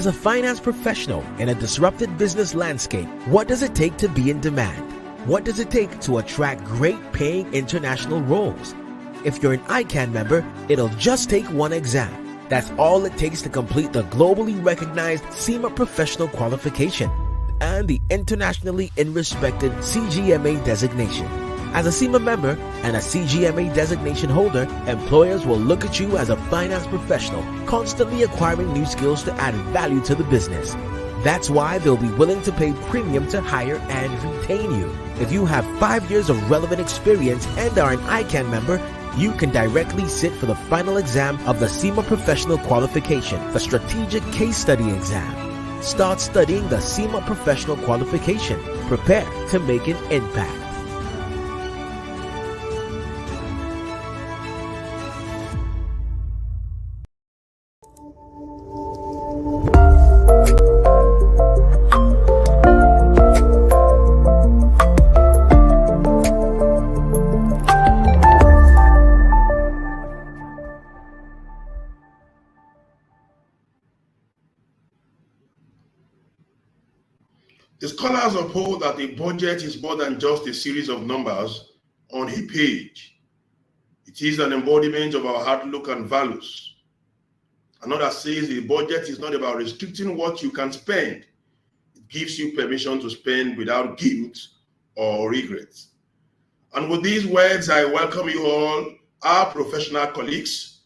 As a finance professional in a disrupted business landscape, what does it take to be in demand? What does it take to attract great paying international roles? If you're an ICAN member, it'll just take one exam. That's all it takes to complete the globally recognized SEMA professional qualification and the internationally respected CGMA designation. As a SEMA member and a CGMA designation holder, employers will look at you as a finance professional, constantly acquiring new skills to add value to the business. That's why they'll be willing to pay premium to hire and retain you. If you have 5 years of relevant experience and are an ICAN member, you can directly sit for the final exam of the SEMA Professional Qualification, the Strategic Case Study exam. Start studying the SEMA Professional Qualification. Prepare to make an impact. The scholars uphold that a budget is more than just a series of numbers on a page. It is an embodiment of our outlook and values. Another says a budget is not about restricting what you can spend. It gives you permission to spend without guilt or regret. And with these words, I welcome you all, our professional colleagues,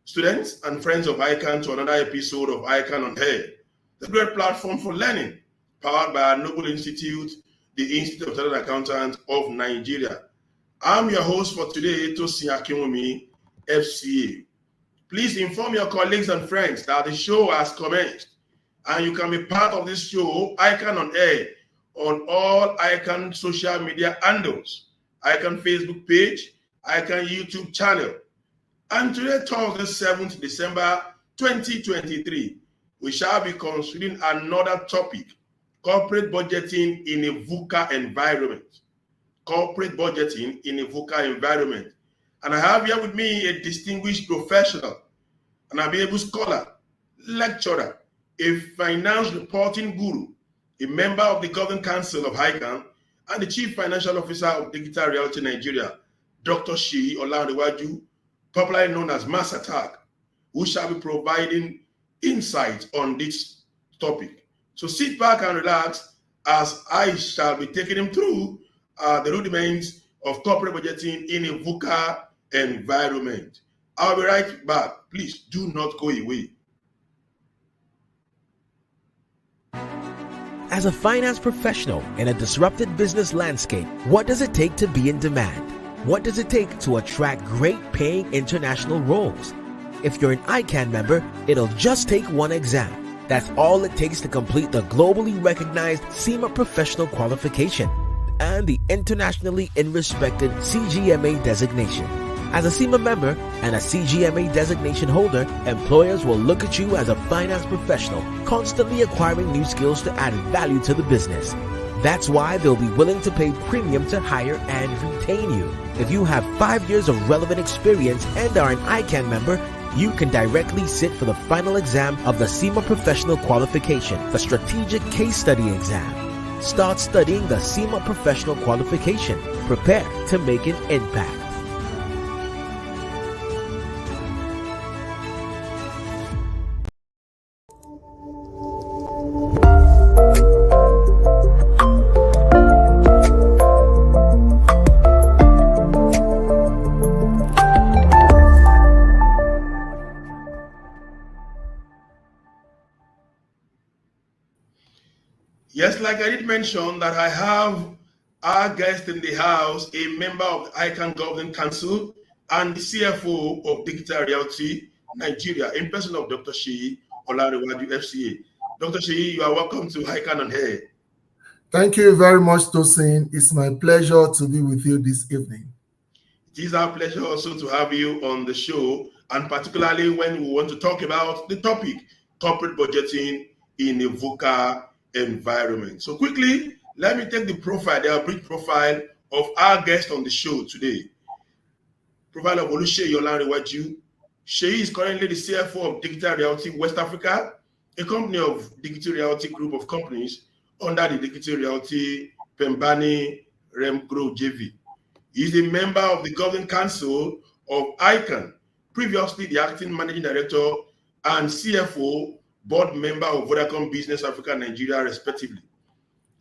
students, and friends of ICAN to another episode of ICAN on Air, the great platform for learning, powered by our noble institute, the Institute of Chartered Accountants of Nigeria. I'm your host for today, Tosin Akinwumi, FCA. Please inform your colleagues and friends that the show has commenced, and you can be part of this show, ICAN on Air, on all ICAN social media handles, ICAN Facebook page, ICAN YouTube channel. And today, Thursday, 7th December 2023, we shall be considering another topic: corporate budgeting in a Vuca environment. Corporate budgeting in a Vuca environment. And I have here with me a distinguished professional, an able scholar, lecturer, a finance reporting guru, a member of the Governing Council of ICAN, and the Chief Financial Officer of Digital Realty Nigeria, Dr. Seyi Olanrewaju, popularly known as Master Tag, who shall be providing insight on this topic. So sit back and relax as I shall be taking him through the rudiments of corporate budgeting in a VUCA environment. I'll be right back. Please do not go away. As a finance professional in a disrupted business landscape, what does it take to be in demand? What does it take to attract great paying international roles? If you're an ICAN member, it'll just take one exam. That's all it takes to complete the globally recognized SEMA professional qualification and the internationally respected CGMA designation. As a SEMA member and a CGMA designation holder, employers will look at you as a finance professional, constantly acquiring new skills to add value to the business. That's why they'll be willing to pay premium to hire and retain you. If you have 5 years of relevant experience and are an ICAN member, you can directly sit for the final exam of the SEMA Professional Qualification, the Strategic Case Study exam. Start studying the SEMA Professional Qualification. Prepare to make an impact. Yes, like I did mention that I have our guest in the house, a member of the ICAN Governing Council and the CFO of Digital Realty Nigeria, in person of Dr. Seyi Olanrewaju, FCA. Dr. Seyi, you are welcome to ICAN on Air. Thank you very much, Tosin. It's my pleasure to be with you this evening. It is our pleasure also to have you on the show, and particularly when we want to talk about the topic, corporate budgeting in a VUCA environment. So quickly, let me take the brief profile of our guest on the show today. Profile of Seyi Olanrewaju. Seyi is currently the CFO of Digital Realty West Africa a company of Dignity Realty Group of companies under the Dignity Realty Pembani Remgro JV. He is a member of the Governing Council of ICAN, previously the acting managing director and CFO, board member of Vodacom Business Africa Nigeria, respectively.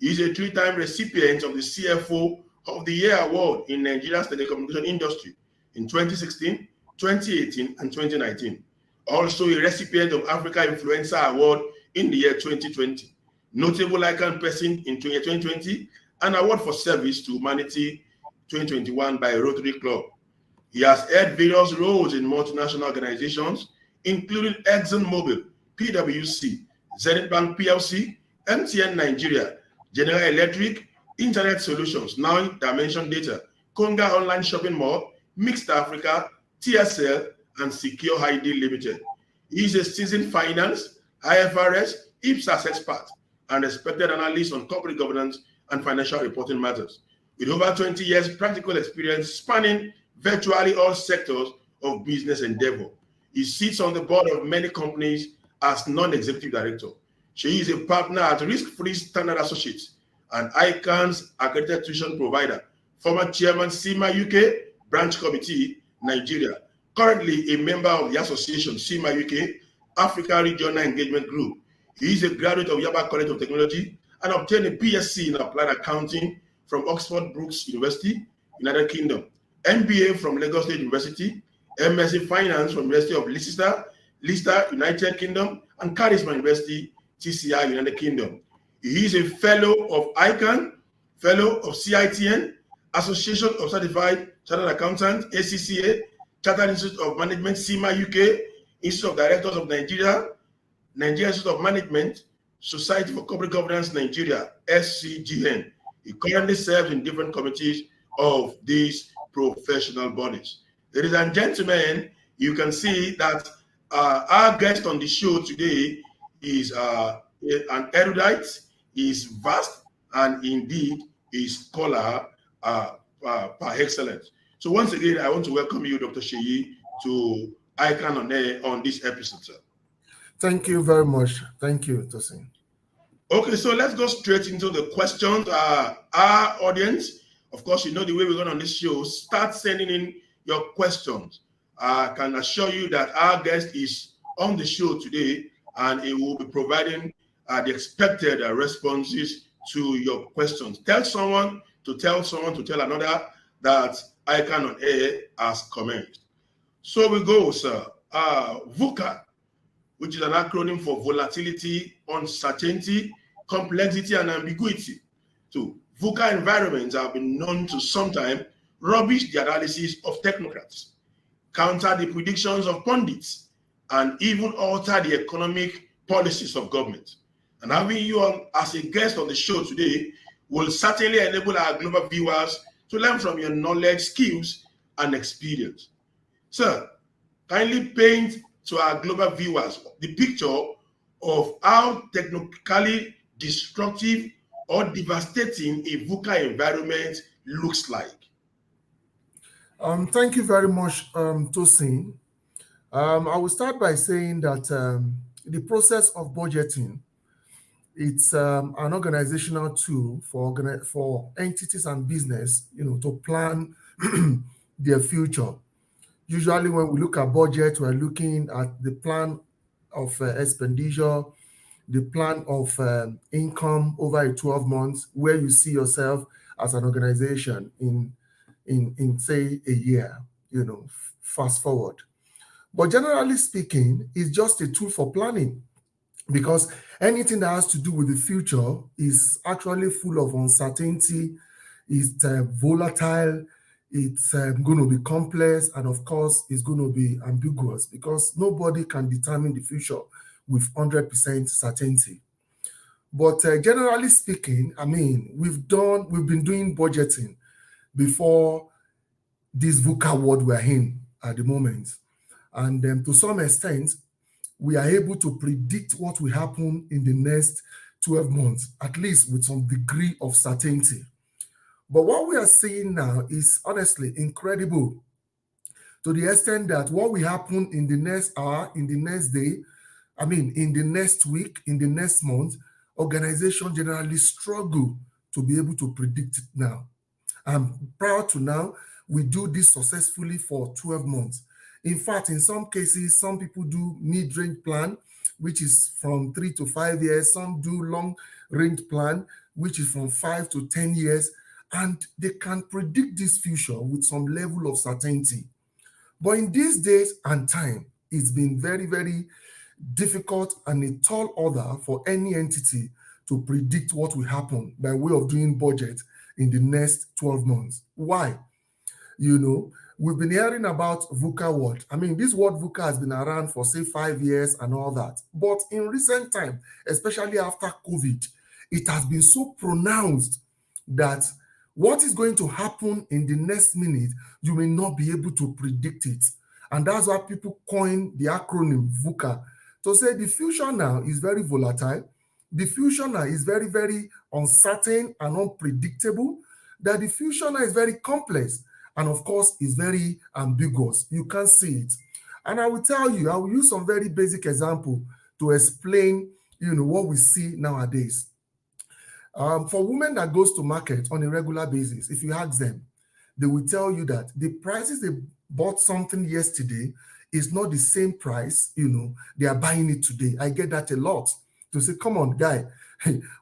He is a 3-time recipient of the CFO of the Year Award in Nigeria's telecommunication industry in 2016, 2018, and 2019. Also a recipient of Africa Influencer Award in the year 2020. Notable ICAN person in 2020, an award for service to humanity 2021 by Rotary Club. He has held various roles in multinational organizations, including ExxonMobil, PwC, Zenith Bank PLC, MTN Nigeria, General Electric, Internet Solutions, Now Dimension Data, Konga Online Shopping Mall, Mixed Africa, TSL, and Secure ID Limited. He is a seasoned finance, IFRS, IPSAS expert, and respected analyst on corporate governance and financial reporting matters. With over 20 years practical experience spanning virtually all sectors of business endeavor. He sits on the board of many companies as non-executive director. She is a partner at Risk-Free Standard Associates and ICAN's accredited tuition provider, former chairman SEMA UK branch committee, Nigeria, currently a member of the association SEMA UK Africa Regional Engagement Group. He is a graduate of Yaba College of Technology and obtained a BSc in Applied Accounting from Oxford Brookes University, United Kingdom, MBA from Lagos State University, MSc Finance from University of Leicester, United Kingdom, and Charisma University, TCI, United Kingdom. He is a fellow of ICAN, fellow of CITN, Association of Certified Chartered Accountants, ACCA, Chartered Institute of Management, SEMA UK, Institute of Directors of Nigeria, Nigeria Institute of Management, Society for Corporate Governance Nigeria, SCGN. He currently serves in different committees of these professional bodies. Ladies and gentlemen, you can see that our guest on the show today is an erudite, is vast, and indeed a scholar par excellence. So once again, I want to welcome you, Dr. Seyi, to ICAN on Air on this episode, sir. Thank you very much. Thank you, Tosin. Okay, so let's go straight into the questions. Our audience, of course, you know the way we're going on this show, start sending in your questions. I can assure you that our guest is on the show today and he will be providing the expected responses to your questions. Tell someone to tell another that ICAN on Air has commented. So we go, sir. Vuca, which is an acronym for volatility, uncertainty, complexity, and ambiguity. So VUCA environments have been known to sometimes rubbish the analysis of technocrats, counter the predictions of pundits, and even alter the economic policies of government. And having you on as a guest on the show today will certainly enable our global viewers to learn from your knowledge, skills, and experience. Sir, kindly paint to our global viewers the picture of how technically destructive or devastating a VUCA environment looks like. Thank you very much, Tosin. I will start by saying that the process of budgeting, it's an organizational tool for entities and business, to plan their future. Usually when we look at budget, we're looking at the plan of expenditure, the plan of income over a 12 months, where you see yourself as an organization in say a year, fast forward. But generally speaking, it's just a tool for planning, because anything that has to do with the future is actually full of uncertainty, it's volatile, it's going to be complex, and of course, it's going to be ambiguous, because nobody can determine the future with 100% certainty. But generally speaking, I mean, we've been doing budgeting before this VUCA world we're in at the moment. And to some extent, we are able to predict what will happen in the next 12 months, at least with some degree of certainty. But what we are seeing now is honestly incredible, to the extent that what will happen in the next hour, in the next day, I mean, in the next week, in the next month, organizations generally struggle to be able to predict it now. And prior to now, we do this successfully for 12 months. In fact, in some cases, some people do mid-range plan, which is from 3 to 5 years. Some do long-range plan, which is from 5 to 10 years. And they can predict this future with some level of certainty. But in these days and time, it's been very, very difficult and a tall order for any entity to predict what will happen by way of doing budget in the next 12 months. Why? You know, we've been hearing about Vuca word. I mean, this word Vuca has been around for, say, 5 years and all that. But in recent time, especially after COVID, it has been so pronounced that what is going to happen in the next minute, you may not be able to predict it. And that's why people coin the acronym Vuca to say the future now is very volatile. The future now is very, very uncertain and unpredictable. That the future now is very complex and, of course, is very ambiguous. You can't see it. And I will tell you, I will use some very basic example to explain, what we see nowadays. For women that goes to market on a regular basis, if you ask them, they will tell you that the prices they bought something yesterday is not the same price, they are buying it today. I get that a lot. To say, come on, guy,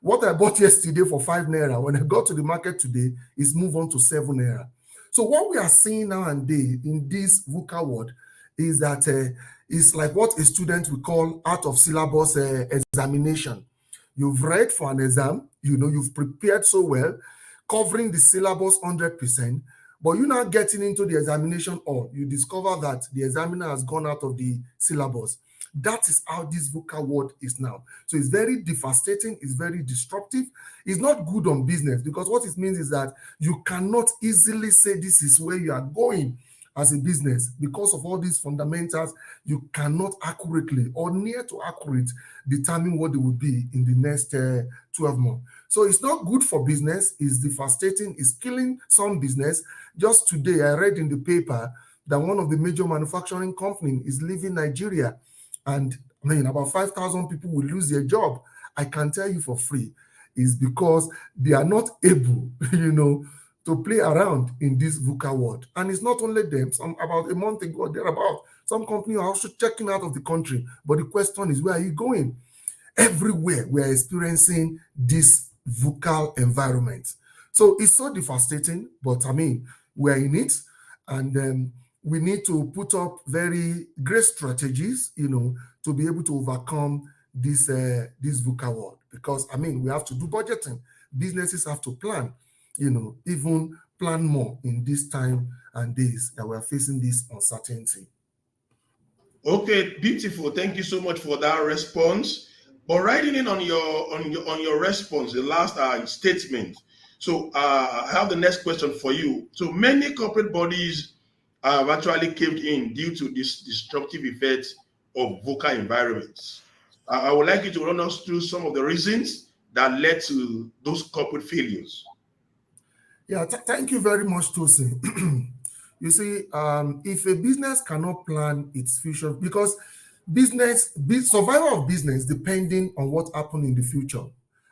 what I bought yesterday for 5 naira, when I got to the market today, is move on to 7 naira. So what we are seeing now and then in this VUCA world is that it's like what a student will call out of syllabus examination. You've read for an exam, you've prepared so well, covering the syllabus 100%, but you're not getting into the examination or you discover that the examiner has gone out of the syllabus. That is how this VUCA world is now. So it's very devastating, it's very disruptive. It's not good on business because what it means is that you cannot easily say this is where you are going as a business. Because of all these fundamentals, you cannot accurately or near to accurate determine what they will be in the next 12 months. So it's not good for business, it's devastating, it's killing some business. Just today, I read in the paper that one of the major manufacturing companies is leaving Nigeria. And I mean, about 5,000 people will lose their job. I can tell you for free, is because they are not able, to play around in this VUCA world. And it's not only them. About a month ago, some companies are also checking out of the country. But the question is, where are you going? Everywhere we are experiencing this VUCA environment. So it's so devastating, but I mean, we're in it. And we need to put up very great strategies, to be able to overcome this VUCA world. Because, I mean, we have to do budgeting. Businesses have to plan, even plan more in this time and days that we're facing this uncertainty. Okay, beautiful. Thank you so much for that response. But writing in on your response, the last statement. So I have the next question for you. So many corporate bodies have actually caved in due to this destructive effects of VUCA environments. I would like you to run us through some of the reasons that led to those corporate failures. Yeah, thank you very much, Tosin. You see, if a business cannot plan its future, because survival of business depending on what happened in the future,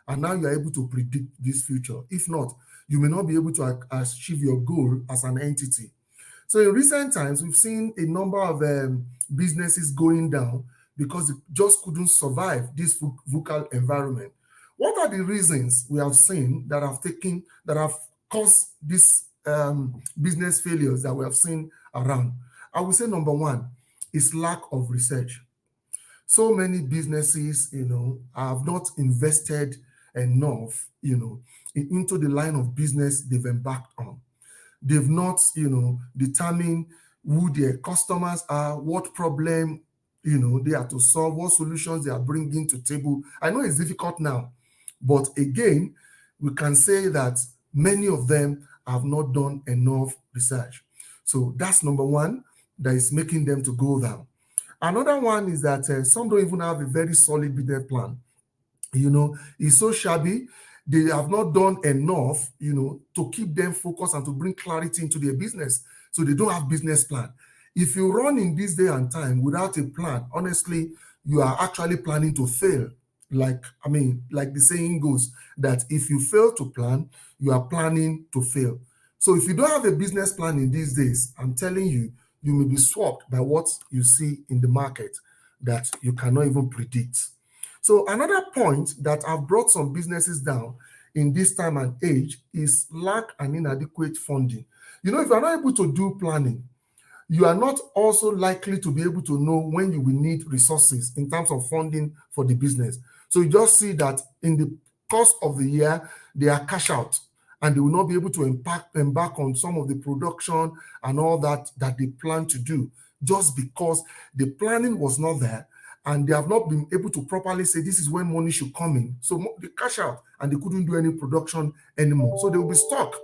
and now you're able to predict this future. If not, you may not be able to achieve your goal as an entity. So in recent times, we've seen a number of businesses going down because they just couldn't survive this VUCA environment. What are the reasons we have seen that have caused these business failures that we have seen around? I would say number one is lack of research. So many businesses, have not invested enough, into the line of business they've embarked on. They've not, determined who their customers are, what problem, they are to solve, what solutions they are bringing to table. I know it's difficult now, but again, we can say that many of them have not done enough research. So that's number one that is making them to go down. Another one is that some don't even have a very solid business plan. It's so shabby. They have not done enough, to keep them focused and to bring clarity into their business. So they don't have business plan. If you run in this day and time without a plan, honestly, you are actually planning to fail. Like the saying goes, that if you fail to plan, you are planning to fail. So if you don't have a business plan in these days, I'm telling you, you may be swamped by what you see in the market that you cannot even predict. So another point that have brought some businesses down in this time and age is lack and inadequate funding. If you're not able to do planning, you are not also likely to be able to know when you will need resources in terms of funding for the business. So you just see that in the course of the year, they are cash out and they will not be able to embark on some of the production and all that they plan to do, just because the planning was not there and they have not been able to properly say this is when money should come in. So they cash out and they couldn't do any production anymore. So they will be stuck.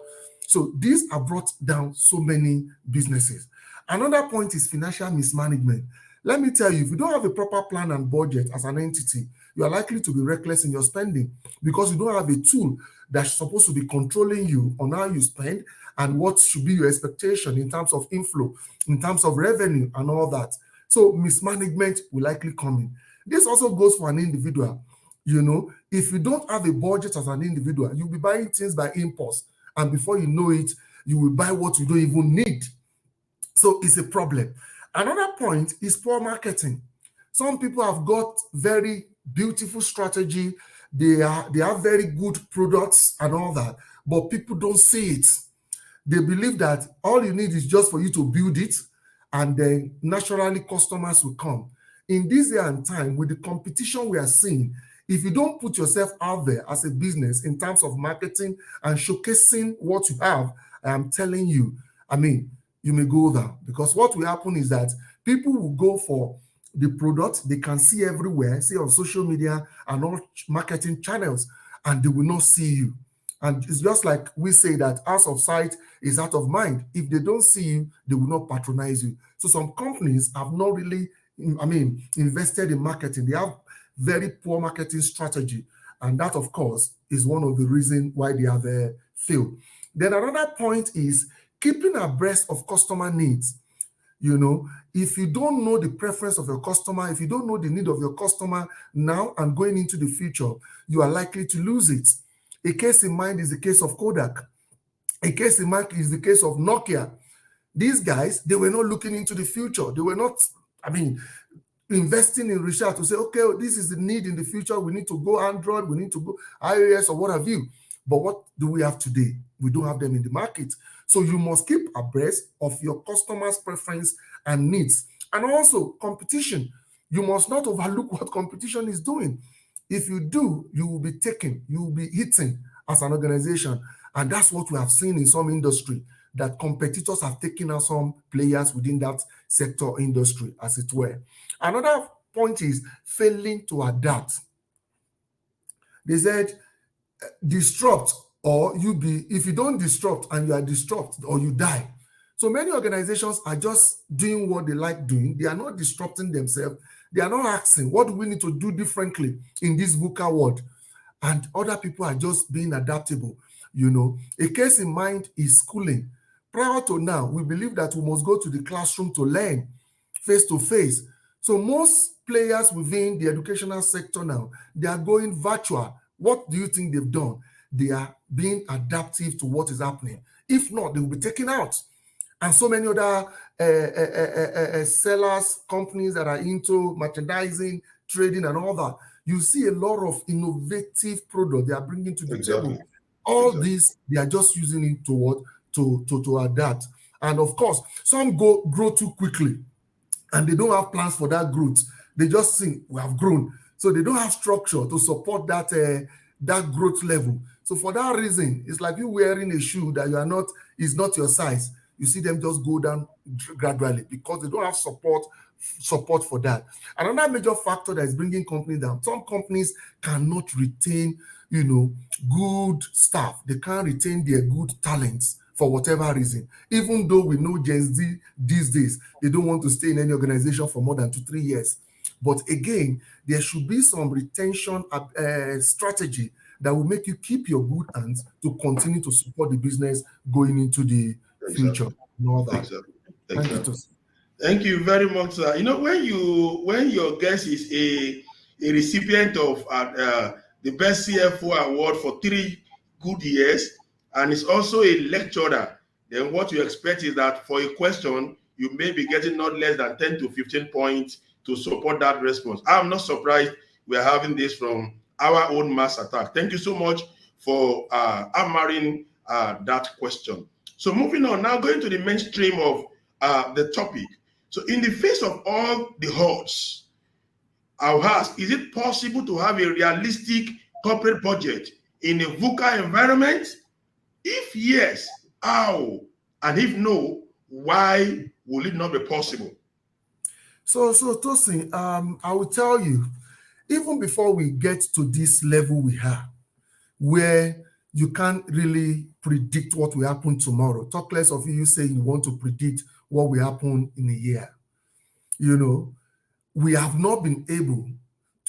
So these have brought down so many businesses. Another point is financial mismanagement. Let me tell you, if you don't have a proper plan and budget as an entity, you are likely to be reckless in your spending because you don't have a tool that's supposed to be controlling you on how you spend and what should be your expectation in terms of inflow, in terms of revenue and all that. So mismanagement will likely come in. This also goes for an individual. If you don't have a budget as an individual, you'll be buying things by impulse. And before you know it, you will buy what you don't even need. So it's a problem. Another point is poor marketing. Some people have got very beautiful strategy. They have very good products and all that, but people don't see it. They believe that all you need is just for you to build it, and then naturally customers will come. In this day and time, with the competition we are seeing, if you don't put yourself out there as a business in terms of marketing and showcasing what you have, I am telling you, you may go down, because what will happen is that people will go for the product they can see everywhere, see on social media and all marketing channels, and they will not see you. And it's just like we say that out of sight is out of mind. If they don't see you, they will not patronize you. So some companies have not really, invested in marketing. They have very poor marketing strategy. And that, of course, is one of the reasons why they have failed. Then another point is keeping abreast of customer needs. If you don't know the preference of your customer, if you don't know the need of your customer now and going into the future, you are likely to lose it. A case in mind is the case of Kodak. A case in mind is the case of Nokia. These guys, they were not looking into the future. They were not, investing in research to say, okay, this is the need in the future. We need to go Android, we need to go iOS or what have you. But what do we have today? We don't have them in the market. So you must keep abreast of your customers' preference and needs. And also competition. You must not overlook what competition is doing. If you do, you will be taken, you will be eaten as an organization. And that's what we have seen in some industry, that competitors have taken out some players within that sector industry, as it were. Another point is failing to adapt. They said, disrupt or you be, if you don't disrupt and you are disrupted or you die. So many organizations are just doing what they like doing. They are not disrupting themselves. They are not asking, what do we need to do differently in this Vuca world? And other people are just being adaptable. A case in mind is schooling. Prior to now, we believe that we must go to the classroom to learn face to face. So most players within the educational sector now, they are going virtual. What do you think they've done? They are being adaptive to what is happening. If not, they will be taken out. And so many other sellers, companies that are into merchandising, trading, and all that. You see a lot of innovative products they are bringing to the table. All these, they are just using it to what? To adapt. And of course, some grow too quickly, and they don't have plans for that growth. They just think, we have grown. So they don't have structure to support that growth level. So for that reason, it's like you wearing a shoe that is not your size. You see them just go down gradually because they don't have support for that. Another major factor that is bringing companies down, some companies cannot retain, good staff. They can't retain their good talents for whatever reason. Even though we know Gen Z these days, they don't want to stay in any organization for more than 2-3 years. But again, there should be some retention strategy that will make you keep your good hands to continue to support the business going into the future. And all that. Exactly. Thank you very much, sir. You know, when your guest is a recipient of the best CFO award for 3 good years, and is also a lecturer, then what you expect is that for a question, you may be getting not less than 10 to 15 points to support that response. I'm not surprised we're having this from our own mass attack. Thank you so much for hammering that question. So moving on, now going to the mainstream of the topic. So, in the face of all the odds, I'll ask, is it possible to have a realistic corporate budget in a VUCA environment? If yes, how? And if no, why will it not be possible? So Tosin, I will tell you, even before we get to this level we are, where you can't really predict what will happen tomorrow. Talk less of you saying you want to predict what will happen in a year. You know, we have not been able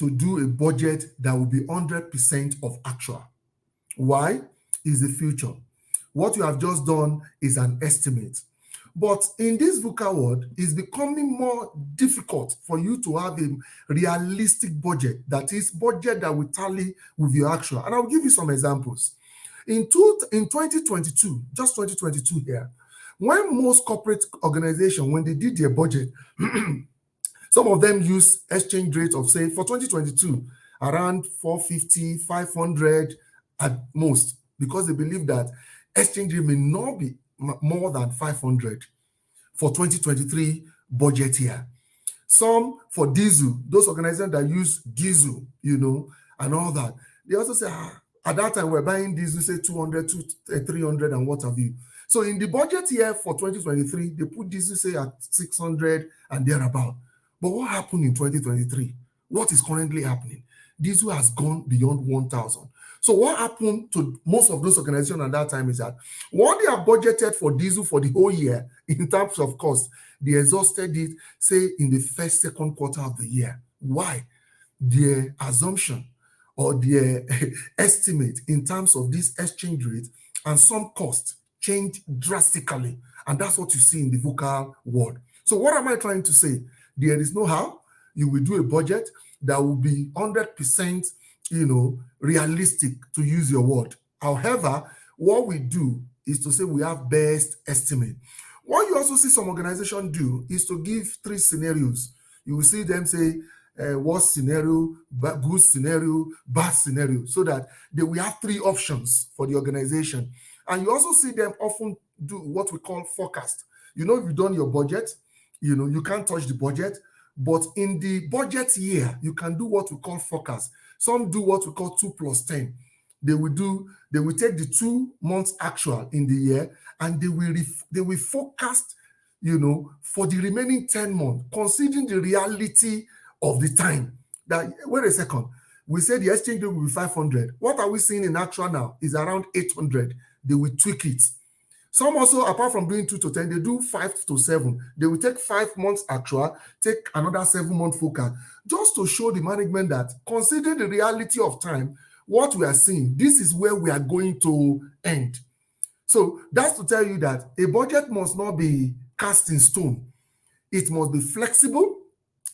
to do a budget that will be 100% of actual. Why? Is the future. What you have just done is an estimate. But in this VUCA world, it's becoming more difficult for you to have a realistic budget, that is, budget that will tally with your actual. And I'll give you some examples. In 2022, just 2022 here, when most corporate organizations, when they did their budget, some of them use exchange rates of, say, for 2022, around 450, 500 at most, because they believe that exchange rate may not be more than 500 for 2023 budget year. Some for diesel, those organizations that use diesel, and all that, they also say, at that time we're buying diesel, say 200 to 300 and what have you. So in the budget year for 2023, they put diesel, say, at 600 and thereabout. But what happened in 2023? What is currently happening? Diesel has gone beyond 1,000. So what happened to most of those organizations at that time is that what they have budgeted for diesel for the whole year in terms of cost, they exhausted it, say, in the first, second quarter of the year. Why? Their assumption or their estimate in terms of this exchange rate and some cost changed drastically. And that's what you see in the VUCA world. So what am I trying to say? There is no how you will do a budget that will be 100%, realistic, to use your word. However, what we do is to say we have best estimate. What you also see some organizations do is to give 3 scenarios. You will see them say, worst scenario, good scenario, bad scenario, so that they will have 3 options for the organization. And you also see them often do what we call forecast. If you've done your budget, you can't touch the budget, but in the budget year, you can do what we call forecast. Some do what we call 2 plus 10. They will take the 2 months actual in the year, and they will forecast, for the remaining 10 months, considering the reality of the time. That, wait a second, we said the exchange rate will be 500. What are we seeing in actual now is around 800. They will tweak it. Some also, apart from doing 2 to 10, they do 5 to 7. They will take 5 months actual, take another 7-month forecast, just to show the management that, considering the reality of time, what we are seeing, this is where we are going to end. So that's to tell you that a budget must not be cast in stone. It must be flexible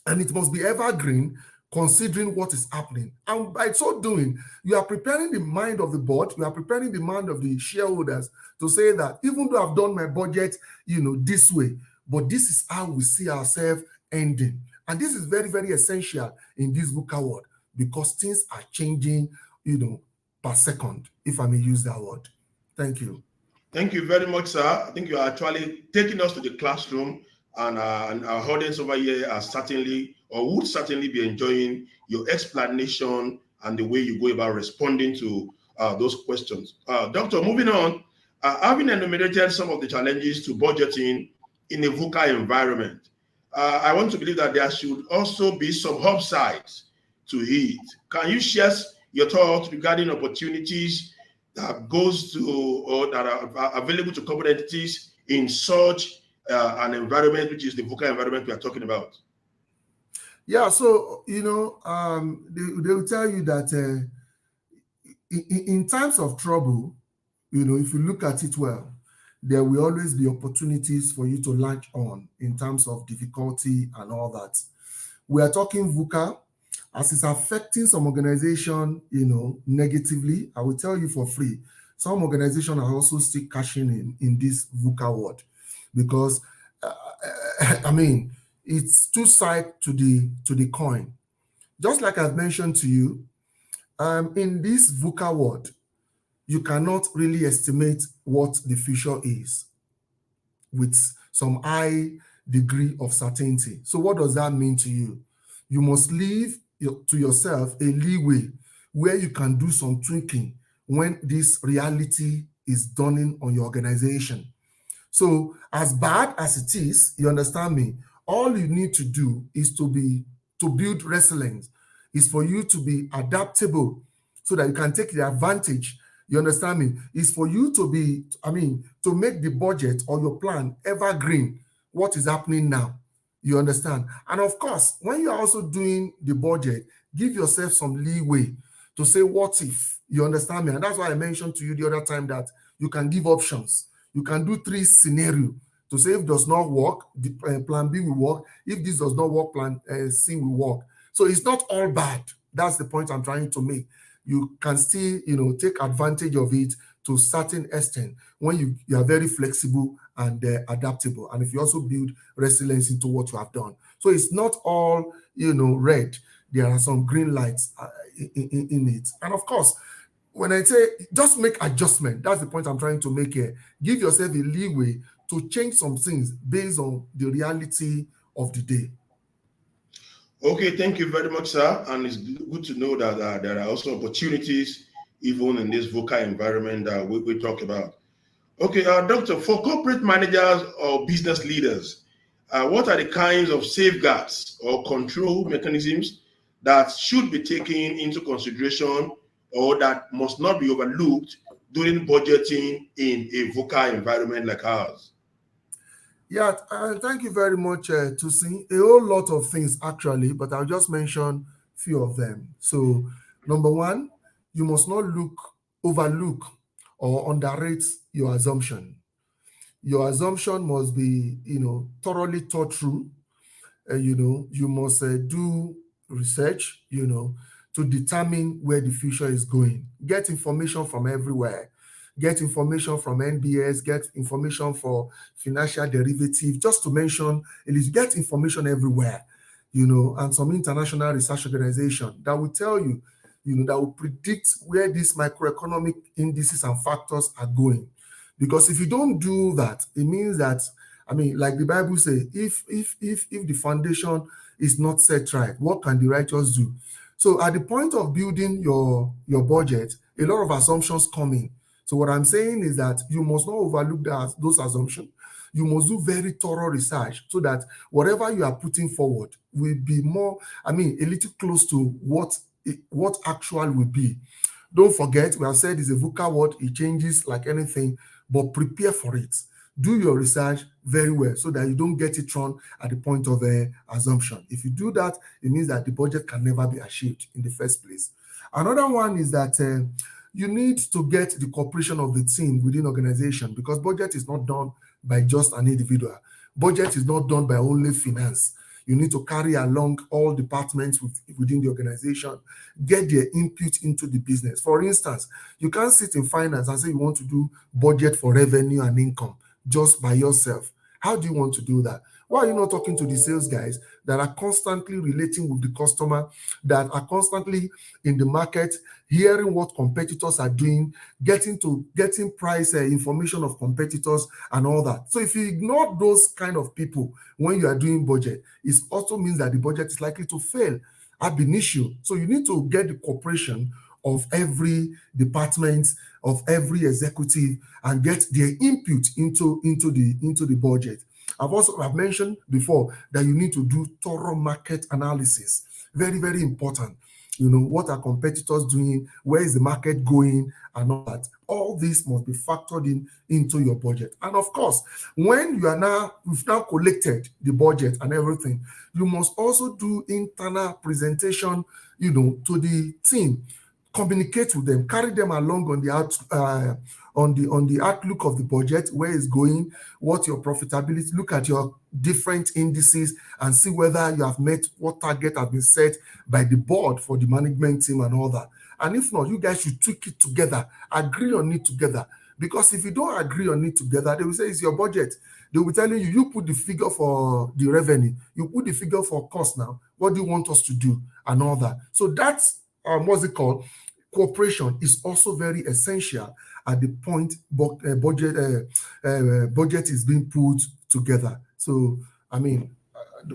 and it must be evergreen, considering what is happening. And by so doing, you are preparing the mind of the board, you are preparing the mind of the shareholders to say that, even though I've done my budget, this way, but this is how we see ourselves ending. And this is very, very essential in this VUCA world, because things are changing, per second, if I may use that word. Thank you. Thank you very much, sir. I think you are actually taking us to the classroom, and our audience over here are certainly, or would certainly, be enjoying your explanation and the way you go about responding to those questions. Doctor, moving on, having enumerated some of the challenges to budgeting in a VUCA environment, I want to believe that there should also be some upsides to it. Can you share your thoughts regarding opportunities that goes to, or that are available to corporate entities in such an environment, which is the VUCA environment we are talking about? Yeah, so, they will tell you that in times of trouble, if you look at it well, there will always be opportunities for you to latch on in terms of difficulty and all that. We are talking VUCA as it's affecting some organization, negatively. I will tell you for free. Some organizations are also still cashing in this VUCA word because, it's two sides to the coin. Just like I've mentioned to you, in this VUCA word, you cannot really estimate what the future is with some high degree of certainty. So what does that mean to you? You must leave to yourself a leeway where you can do some tweaking when this reality is dawning on your organization. So as bad as it is, you understand me, all you need to do is to build resilience, is for you to be adaptable so that you can take the advantage. You understand me? Is for you to to make the budget or your plan evergreen. What is happening now? You understand? And of course, when you're also doing the budget, give yourself some leeway to say, what if? You understand me? And that's why I mentioned to you the other time that you can give options. You can do 3 scenarios to say if it does not work, plan B will work. If this does not work, plan C will work. So it's not all bad. That's the point I'm trying to make. You can still, take advantage of it to a certain extent when you are very flexible and adaptable. And if you also build resilience into what you have done. So it's not all, red. There are some green lights in it. And of course, when I say just make adjustment, that's the point I'm trying to make here. Give yourself a leeway to change some things based on the reality of the day. Okay, thank you very much, sir. And it's good to know that there are also opportunities even in this VUCA environment that we talk about. Okay, Doctor, for corporate managers or business leaders, what are the kinds of safeguards or control mechanisms that should be taken into consideration or that must not be overlooked during budgeting in a VUCA environment like ours? Yeah, thank you very much, Tusi. A whole lot of things actually, but I'll just mention a few of them. So, number one, you must not overlook or underrate your assumption. Your assumption must be, thoroughly thought through. You must do research, to determine where the future is going. Get information from everywhere. Get information from NBS, get information for financial derivative, just to mention, at least get information everywhere, and some international research organization that will tell you, that will predict where these macroeconomic indices and factors are going. Because if you don't do that, it means that, like the Bible says, if the foundation is not set right, what can the righteous do? So at the point of building your budget, a lot of assumptions come in. So what I'm saying is that you must not overlook those assumptions. You must do very thorough research so that whatever you are putting forward will be more, a little close to what actual will be. Don't forget, we have said it's a VUCA word, it changes like anything, but prepare for it. Do your research very well so that you don't get it wrong at the point of assumption. If you do that, it means that the budget can never be achieved in the first place. Another one is that you need to get the cooperation of the team within organization, because budget is not done by just an individual. Budget is not done by only finance. You need to carry along all departments within the organization, get their input into the business. For instance, you can't sit in finance and say you want to do budget for revenue and income just by yourself. How do you want to do that? Why are you not talking to the sales guys that are constantly relating with the customer, that are constantly in the market, hearing what competitors are doing, getting price information of competitors and all that? So if you ignore those kind of people when you are doing budget, it also means that the budget is likely to fail ab initio. So you need to get the cooperation of every department, of every executive, and get their input into the budget. I've mentioned before that you need to do thorough market analysis. Very, very important. What are competitors doing? Where is the market going? And all that. All this must be factored into your budget. And of course, when you've now collected the budget and everything, you must also do internal presentation, to the team, communicate with them, carry them along on the outlook of the budget, where it's going, what your profitability, look at your different indices and see whether you have met what target has been set by the board for the management team and all that. And if not, you guys should tweak it together, agree on it together. Because if you don't agree on it together, they will say it's your budget. They will be telling you, you put the figure for the revenue, you put the figure for cost now. What do you want us to do? And all that. So that's what's it called? Cooperation is also very essential at the point budget is being put together. So, I mean,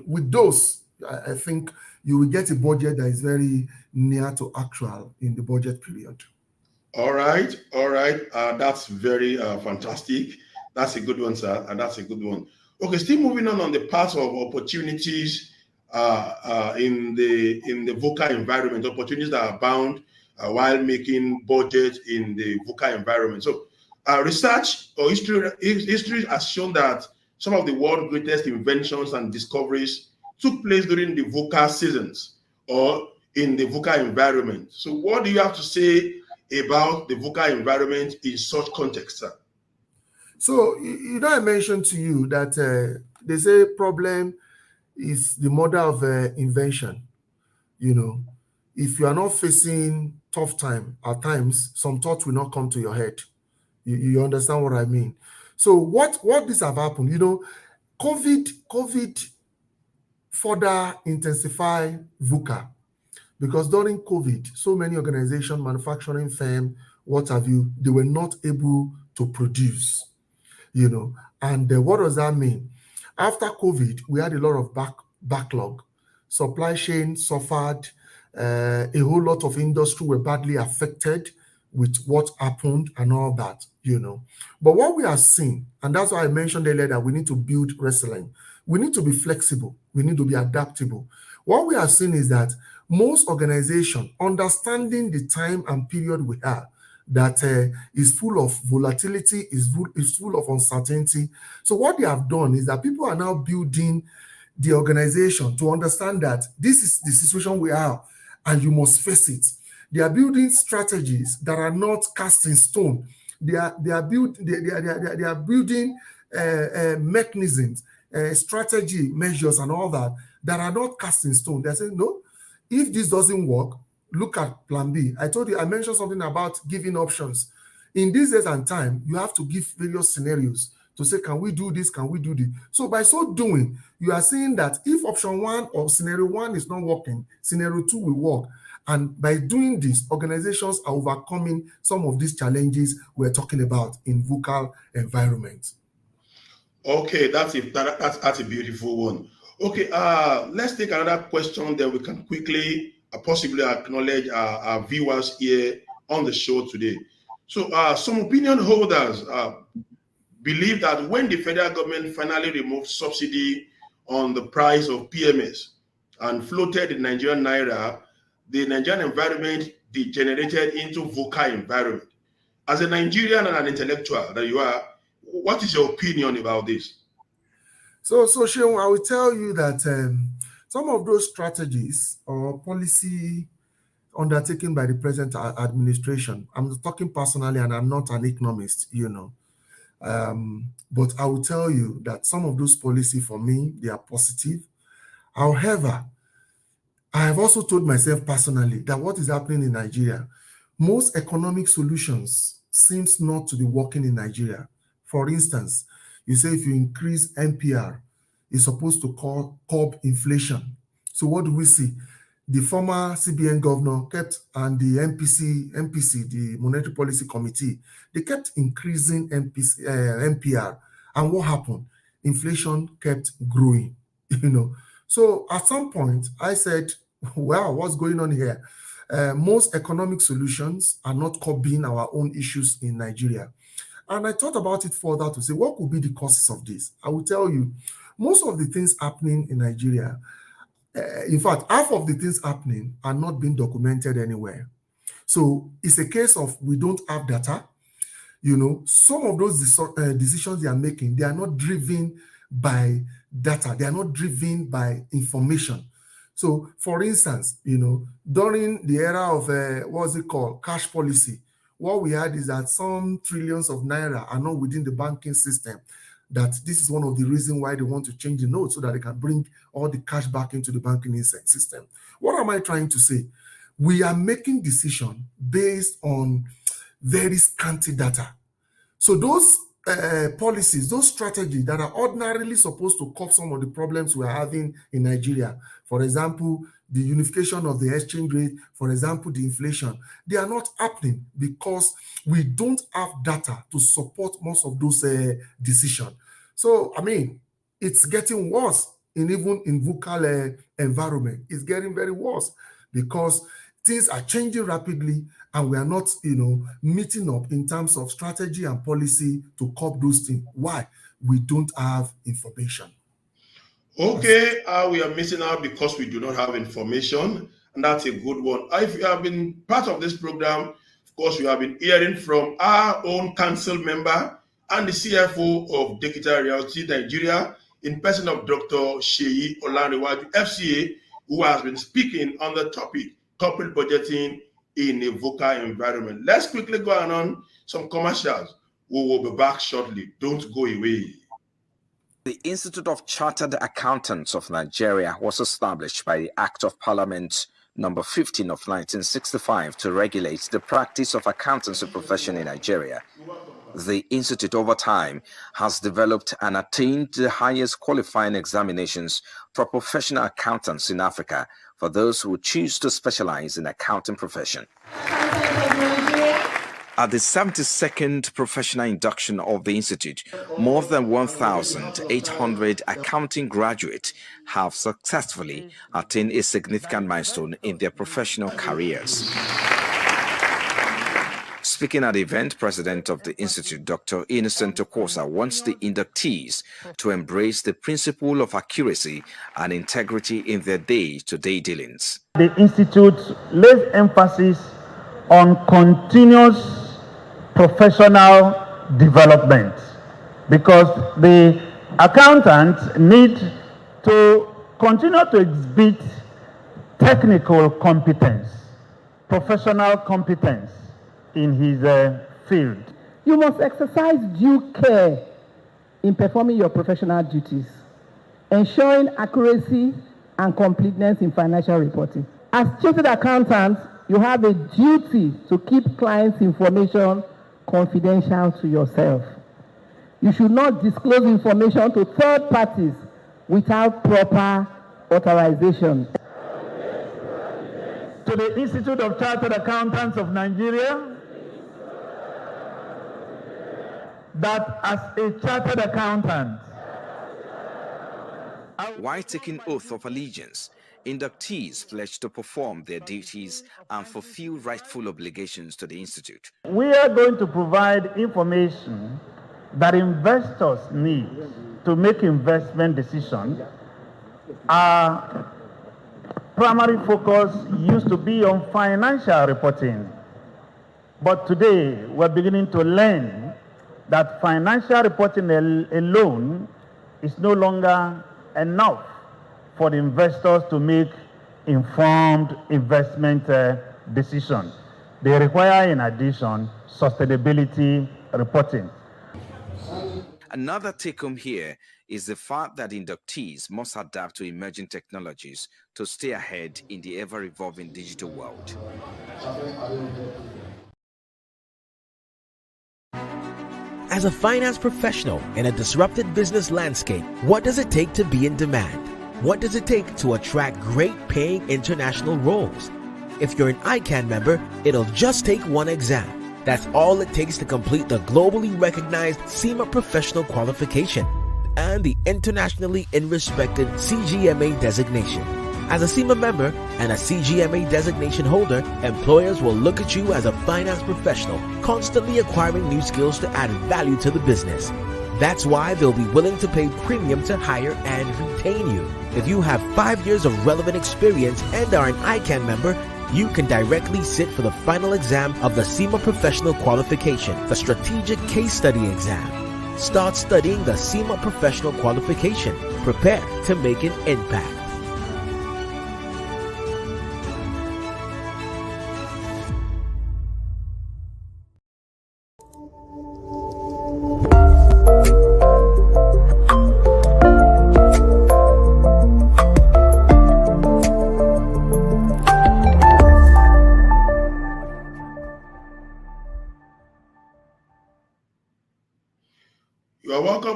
with those, I think you will get a budget that is very near to actual in the budget period. All right. That's very fantastic. That's a good one, sir, and that's a good one. Okay, still moving on the path of opportunities in the Vuca environment, opportunities that are bound while making budget in the Vuca environment. So, research or history has shown that some of the world's greatest inventions and discoveries took place during the Vuca seasons or in the Vuca environment. So, what do you have to say about the Vuca environment in such context, sir? So, I mentioned to you that they say problem is the mother of invention. If you are not facing tough time, at times, some thoughts will not come to your head. You understand what I mean? So what this have happened, COVID further intensify VUCA, because during COVID, so many organizations, manufacturing firm, what have you, they were not able to produce, And what does that mean? After COVID, we had a lot of backlog. Supply chain suffered. A whole lot of industry were badly affected with what happened and all that, But what we are seeing, and that's why I mentioned earlier that we need to build resilience. We need to be flexible. We need to be adaptable. What we are seeing is that most organizations, understanding the time and period we have, that is full of volatility, is full of uncertainty. So what they have done is that people are now building the organization to understand that this is the situation we are, and you must face it. They are building strategies that are not cast in stone. They are building mechanisms, strategy measures, and all that are not cast in stone. They're saying, no, if this doesn't work, look at plan B. I mentioned something about giving options. In these days and time, you have to give various scenarios to say, can we do this? Can we do this? So by so doing, you are saying that if option 1 or scenario 1 is not working, scenario 2 will work. And by doing this, organizations are overcoming some of these challenges we're talking about in VUCA environment. Okay, that's a beautiful one. Okay, let's take another question that we can quickly possibly acknowledge our viewers here on the show today. So some opinion holders believe that when the federal government finally removed subsidy on the price of PMS and floated the Nigerian Naira, the Nigerian environment degenerated into VUCA environment. As a Nigerian and an intellectual that you are, what is your opinion about this? So Seun, I will tell you that some of those strategies or policy undertaken by the present administration, I'm talking personally and I'm not an economist, but I will tell you that some of those policies for me, they are positive. However, I have also told myself personally that what is happening in Nigeria, most economic solutions seems not to be working in Nigeria. For instance, you say if you increase NPR, it's supposed to curb inflation. So what do we see? The former CBN governor and the MPC, the Monetary Policy Committee, they kept increasing NPR. And what happened? Inflation kept growing, So at some point, I said, wow, what's going on here? Most economic solutions are not curbing our own issues in Nigeria. And I thought about it further to say, what could be the causes of this? I will tell you, most of the things happening in Nigeria, in fact, half of the things happening are not being documented anywhere. So it's a case of we don't have data. Some of those decisions they are making, they are not driven by data. They are not driven by information. So, for instance, during the era of what's it called, cash policy, what we had is that some trillions of naira are not within the banking system. That this is one of the reasons why they want to change the note so that they can bring all the cash back into the banking system. What am I trying to say? We are making decisions based on very scanty data. So those policies, those strategies that are ordinarily supposed to curb some of the problems we are having in Nigeria, for example, the unification of the exchange rate, for example, the inflation, they are not happening because we don't have data to support most of those decisions. So, I mean, it's getting worse even in Vuca environment. It's getting very worse because things are changing rapidly and we are not, meeting up in terms of strategy and policy to curb those things. Why? We don't have information. Okay, we are missing out because we do not have information, and that's a good one. If you have been part of this program, of course, you have been hearing from our own council member and the CFO of Digital Realty Nigeria, in person of Dr. Seyi Olanrewaju, FCA, who has been speaking on the topic, corporate budgeting in a Vuca environment. Let's quickly go on some commercials. We will be back shortly. Don't go away. The Institute of Chartered Accountants of Nigeria was established by the Act of Parliament number 15 of 1965 to regulate the practice of accountancy profession in Nigeria. The institute over time has developed and attained the highest qualifying examinations for professional accountants in Africa for those who choose to specialize in accounting profession. At the 72nd professional induction of the Institute, more than 1,800 accounting graduates have successfully attained a significant milestone in their professional careers. Speaking at the event, President of the Institute, Dr. Innocent Okosa, wants the inductees to embrace the principle of accuracy and integrity in their day-to-day dealings. The Institute lays emphasis on continuous professional development because the accountants need to continue to exhibit technical competence, professional competence in his field. You must exercise due care in performing your professional duties, ensuring accuracy and completeness in financial reporting. As chartered accountants, you have a duty to keep clients' information confidential to yourself. You should not disclose information to third parties without proper authorization. To the Institute of Chartered Accountants of Nigeria, that as a chartered accountant, while taking oath of allegiance, inductees pledge to perform their duties and fulfill rightful obligations to the Institute. We are going to provide information that investors need to make investment decisions. Our primary focus used to be on financial reporting, but today we're beginning to learn that financial reporting alone is no longer enough for the investors to make informed investment decisions. They require, in addition, sustainability reporting. Another take-home here is the fact that inductees must adapt to emerging technologies to stay ahead in the ever-evolving digital world. As a finance professional in a disrupted business landscape, what does it take to be in demand? What does it take to attract great paying international roles? If you're an ICAN member, it'll just take one exam. That's all it takes to complete the globally recognized SEMA professional qualification and the internationally respected CGMA designation. As a SEMA member and a CGMA designation holder, employers will look at you as a finance professional, constantly acquiring new skills to add value to the business. That's why they'll be willing to pay premium to hire and retain you. If you have 5 years of relevant experience and are an ICAN member, you can directly sit for the final exam of the SEMA Professional Qualification, the Strategic Case Study Exam. Start studying the SEMA Professional Qualification. Prepare to make an impact.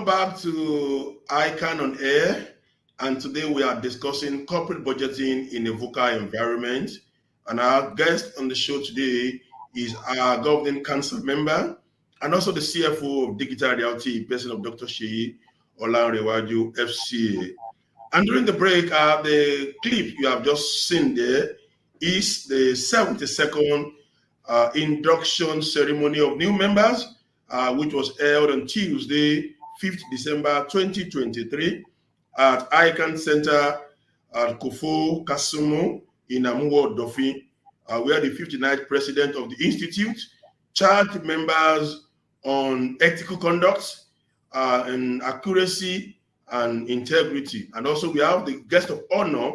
Welcome back to ICAN on Air, and today we are discussing corporate budgeting in a Vuca environment. And our guest on the show today is our governing council member and also the CFO of Digital Realty, person of Dr. Seyi, Olanrewaju, FCA. And during the break, the clip you have just seen there is the 72nd induction ceremony of new members, which was held on Tuesday, 5th December 2023 at ICAN Center at Kofo Kasumu in Amuwo Dofi, where the 59th president of the institute charged members on ethical conduct and accuracy and integrity. And also we have the guest of honor,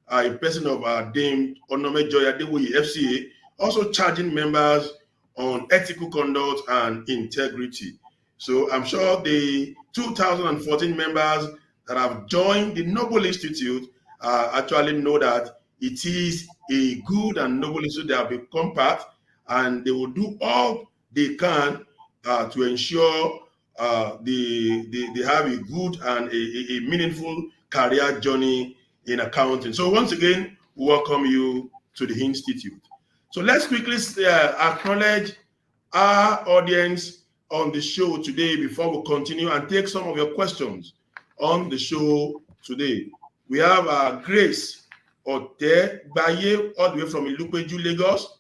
a person of Dame Onome Joya Dewoye FCA, also charging members on ethical conduct and integrity. So I'm sure the 2014 members that have joined the Noble Institute actually know that it is a good and noble institute. They have become part, and they will do all they can to ensure they have a good and a meaningful career journey in accounting. So once again, we welcome you to the Institute. So let's quickly acknowledge our audience on the show today before we continue and take some of your questions on the show today. We have Grace Ote Baye, all the way from Ilupeju, Lagos.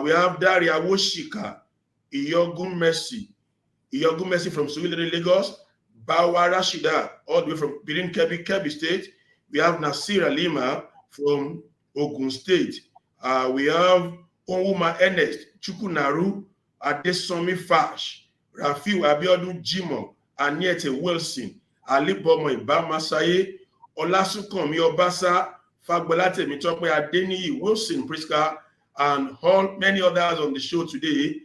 We have Daria Woshika, Iyogun Mercy from Surulere, Lagos. Bawa Rashida, all the way from Birin Kebbi State. We have Nasira Lima from Ogun State. We have Onwuma Ernest, Chukunaru, Adesomi Fash, Rafiu Abiodun Jimo, Aniete Wilson, Ali Bomo Ibamasaye, Olasukanmi Obasa, Fagbolate Mitope Adeniyi, Wilson Priska, and many others on the show today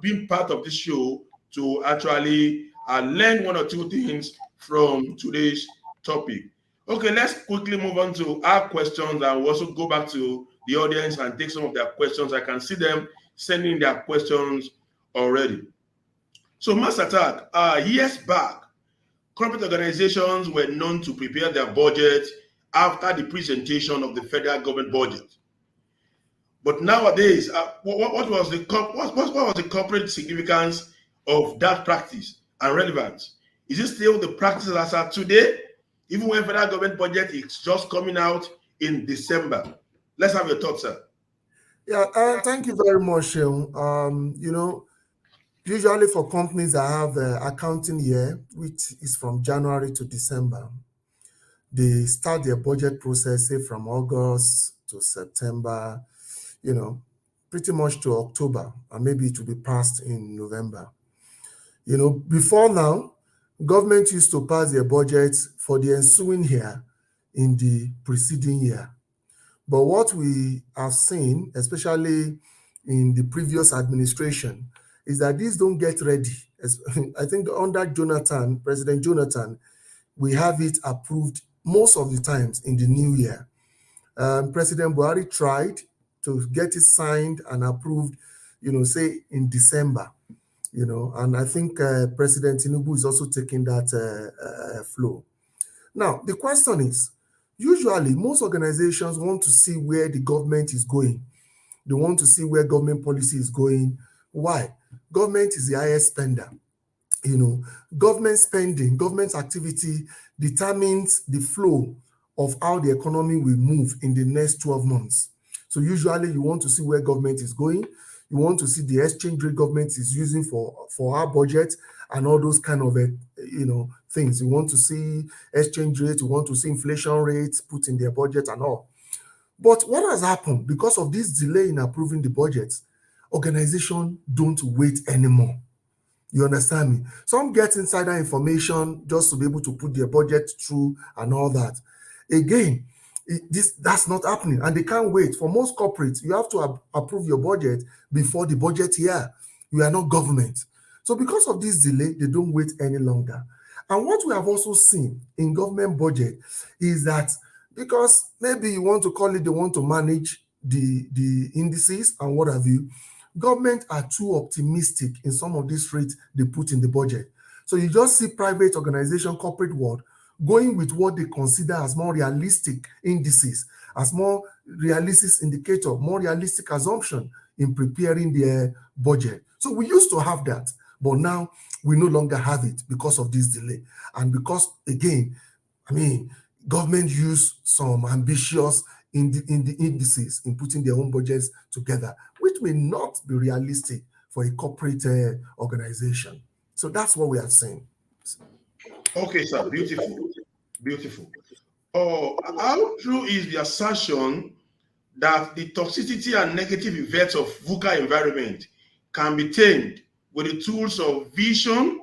being part of this show to actually learn one or two things from today's topic. Okay, let's quickly move on to our questions, and we'll also go back to the audience and take some of their questions. I can see them sending their questions already. So, Master Attack, years back, corporate organizations were known to prepare their budget after the presentation of the federal government budget. But nowadays, what was the corporate significance of that practice and relevance? Is it still the practice as of today, even when federal government budget is just coming out in December? Let's have your thoughts, sir. Yeah, thank you very much. Usually for companies that have the accounting year, which is from January to December, they start their budget process, say from August to September, pretty much to October, and maybe it will be passed in November. Before now, government used to pass their budgets for the ensuing year in the preceding year. But what we have seen, especially in the previous administration, is that these don't get ready. I think under President Jonathan, we have it approved most of the times in the new year. President Buhari tried to get it signed and approved, say in December, and I think President Tinubu is also taking that flow. Now, the question is, usually most organizations want to see where the government is going. They want to see where government policy is going. Why? Government is the highest spender. Government spending, government activity determines the flow of how the economy will move in the next 12 months. So usually you want to see where government is going. You want to see the exchange rate government is using for our budget and all those kind of things. You want to see exchange rate, you want to see inflation rates put in their budget and all. But what has happened because of this delay in approving the budgets? Organizations don't wait anymore. You understand me? Some get insider information just to be able to put their budget through and all that. Again, that's not happening, and they can't wait. For most corporates, you have to approve your budget before the budget year. You are not government. So because of this delay, they don't wait any longer. And what we have also seen in government budget is that because maybe you want to call it, they want to manage the indices and what have you, government are too optimistic in some of these rates they put in the budget. So you just see private organization, corporate world, going with what they consider as more realistic indices, as more realistic indicator, more realistic assumption in preparing their budget. So we used to have that, but now we no longer have it because of this delay. And because, again, I mean, government use some ambitious indices in putting their own budgets together, which may not be realistic for a corporate organization. So that's what we are saying. Okay, sir. Beautiful. Beautiful. Oh, how true is the assertion that the toxicity and negative effects of VUCA environment can be tamed with the tools of vision,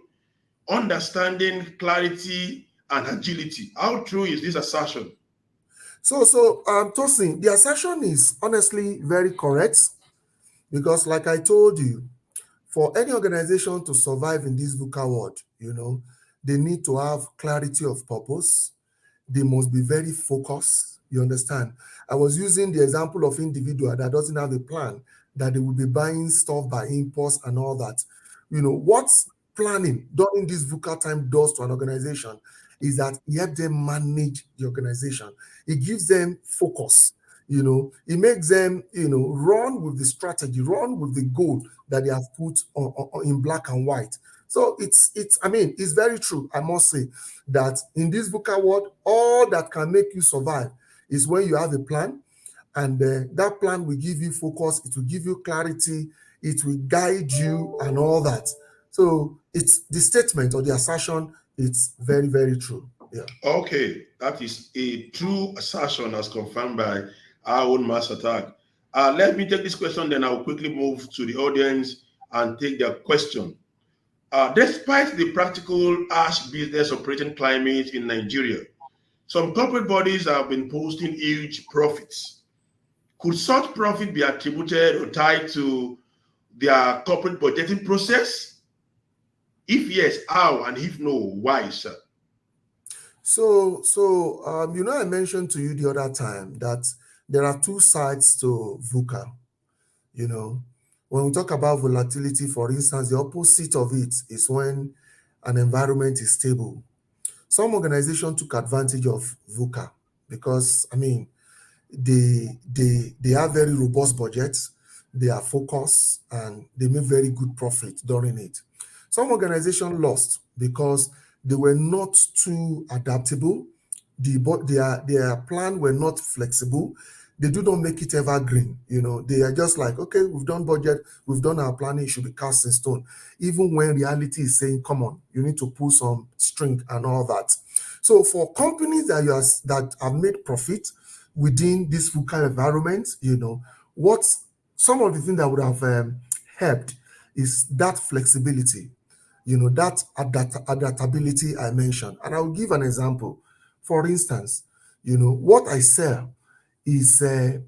understanding, clarity, and agility? How true is this assertion? So Tosin, the assertion is honestly very correct, because like I told you, for any organization to survive in this VUCA world, they need to have clarity of purpose. They must be very focused. You understand? I was using the example of individual that doesn't have a plan, that they will be buying stuff by impulse and all that. What planning during this VUCA time does to an organization is that it helps them manage the organization. It gives them focus. It makes them, run with the strategy, run with the goal that they have put on in black and white. So it's very true. I must say that in this VUCA world, all that can make you survive is when you have a plan, and that plan will give you focus, it will give you clarity, it will guide you and all that. So it's the statement or the assertion, it's very, very true. Yeah. Okay, that is a true assertion as confirmed by our own mass attack. Let me take this question, then I'll quickly move to the audience and take their question. Despite the practical harsh business operating climate in Nigeria, some corporate bodies have been posting huge profits. Could such profit be attributed or tied to their corporate budgeting process? If yes, how? And if no, why, sir? So I mentioned to you the other time that there are two sides to VUCA. When we talk about volatility, for instance, the opposite of it is when an environment is stable. Some organizations took advantage of VUCA because, they have very robust budgets, they are focused, and they make very good profit during it. Some organizations lost because they were not too adaptable. Their plan were not flexible. They do not make it evergreen. They are just like, okay, we've done budget, we've done our planning, it should be cast in stone. Even when reality is saying, come on, you need to pull some string and all that. So for companies that have made profit within this VUCA environment, what some of the things that would have helped is that flexibility, that adaptability I mentioned. And I'll give an example. For instance, what I sell is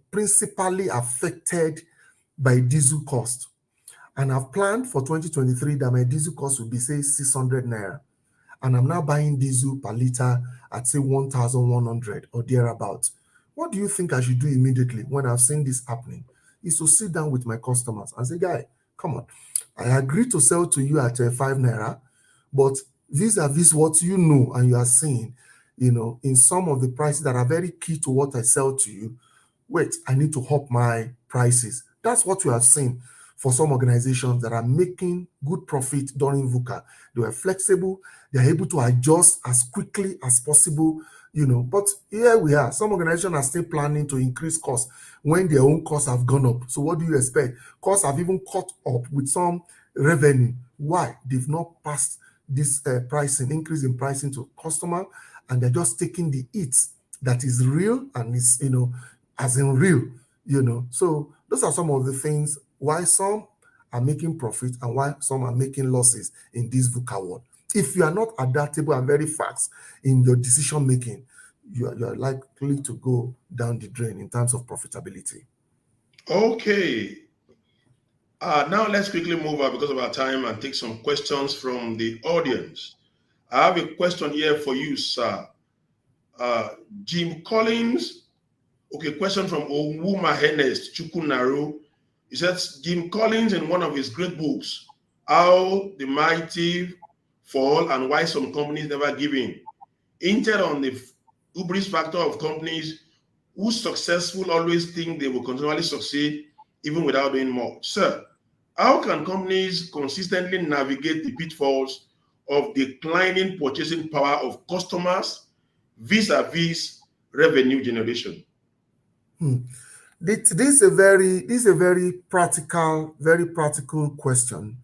principally affected by diesel cost. And I've planned for 2023 that my diesel cost will be, say, 600 naira. And I'm now buying diesel per liter at, say, 1,100 or thereabout. What do you think I should do immediately when I've seen this happening? Is to sit down with my customers and say, guy, come on, I agree to sell to you at 5 naira, but vis-a-vis what you know and you are seeing, in some of the prices that are very key to what I sell to you, wait, I need to up my prices. That's what we have seen for some organizations that are making good profit during VUCA. They were flexible, they're able to adjust as quickly as possible, but here we are. Some organizations are still planning to increase costs when their own costs have gone up. So what do you expect? Costs have even caught up with some revenue. Why? They've not passed this increase in pricing to customer, and they're just taking the hit that is real and is, as in real, So those are some of the things why some are making profit and why some are making losses in this VUCA world. If you are not adaptable and very fast in your decision making, you are likely to go down the drain in terms of profitability. Okay. Now let's quickly move on because of our time and take some questions from the audience. I have a question here for you, sir. Jim Collins. Okay, question from Owuma Hennes Chukunaru. He says, Jim Collins, in one of his great books, How the Mighty fall and why some companies never give in. Instead on the hubris factor of companies who successful always think they will continually succeed even without doing more. Sir, how can companies consistently navigate the pitfalls of declining purchasing power of customers vis-a-vis revenue generation? This is a very practical question.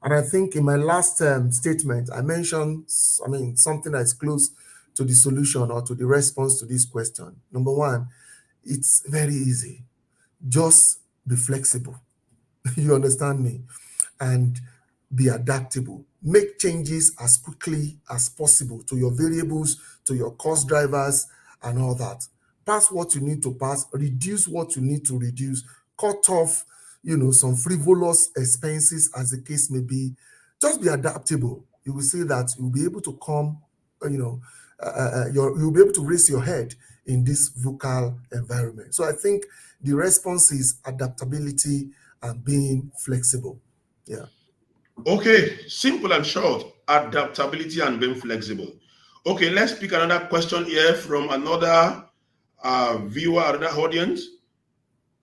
And I think in my last statement, I mentioned, something that is close to the solution or to the response to this question. Number one, it's very easy. Just be flexible. You understand me? And be adaptable. Make changes as quickly as possible to your variables, to your cost drivers, and all that. Pass what you need to pass, reduce what you need to reduce, cut off, some frivolous expenses as the case may be. Just be adaptable. You will see that you'll be able to come, you'll be able to raise your head in this VUCA environment. So I think the response is adaptability and being flexible. Yeah. Okay, simple and short, adaptability and being flexible. Okay, let's pick another question here from another viewer, another audience.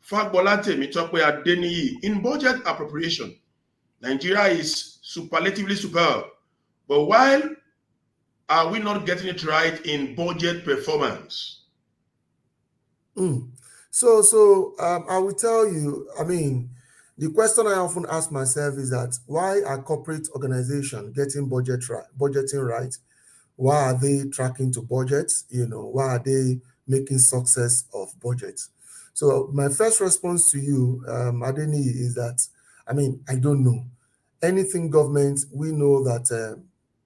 Fagbolate Mitokwe Adeniyi, in budget appropriation, Nigeria is superlatively superb, but why are we not getting it right in budget performance? So I will tell you, the question I often ask myself is that why are corporate organizations getting budgeting right? Why are they tracking to budgets? Why are they making success of budgets? So my first response to you, Adeni, is that, I don't know. Anything government, we know that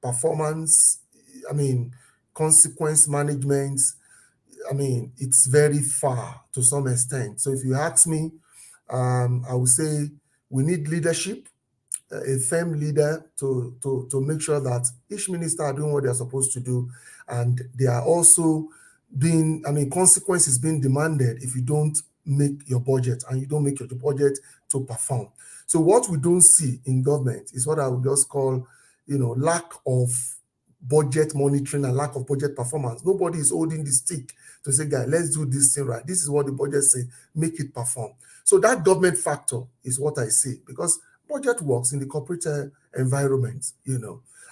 performance, consequence management, it's very far to some extent. So if you ask me, I would say we need leadership, a firm leader to make sure that each minister are doing what they're supposed to do. And they are also being, consequences being demanded if you don't make your budget and you don't make your budget to perform. So what we don't see in government is what I would just call, lack of budget monitoring and lack of budget performance. Nobody is holding the stick to say, guys, let's do this thing right. This is what the budget say, make it perform. So that government factor is what I see, because budget works in the corporate environment.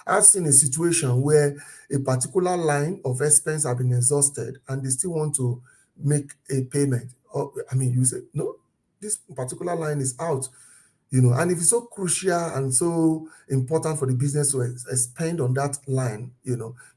I've seen a situation where a particular line of expense have been exhausted and they still want to make a payment. You say, no, this particular line is out. And if it's so crucial and so important for the business to spend on that line,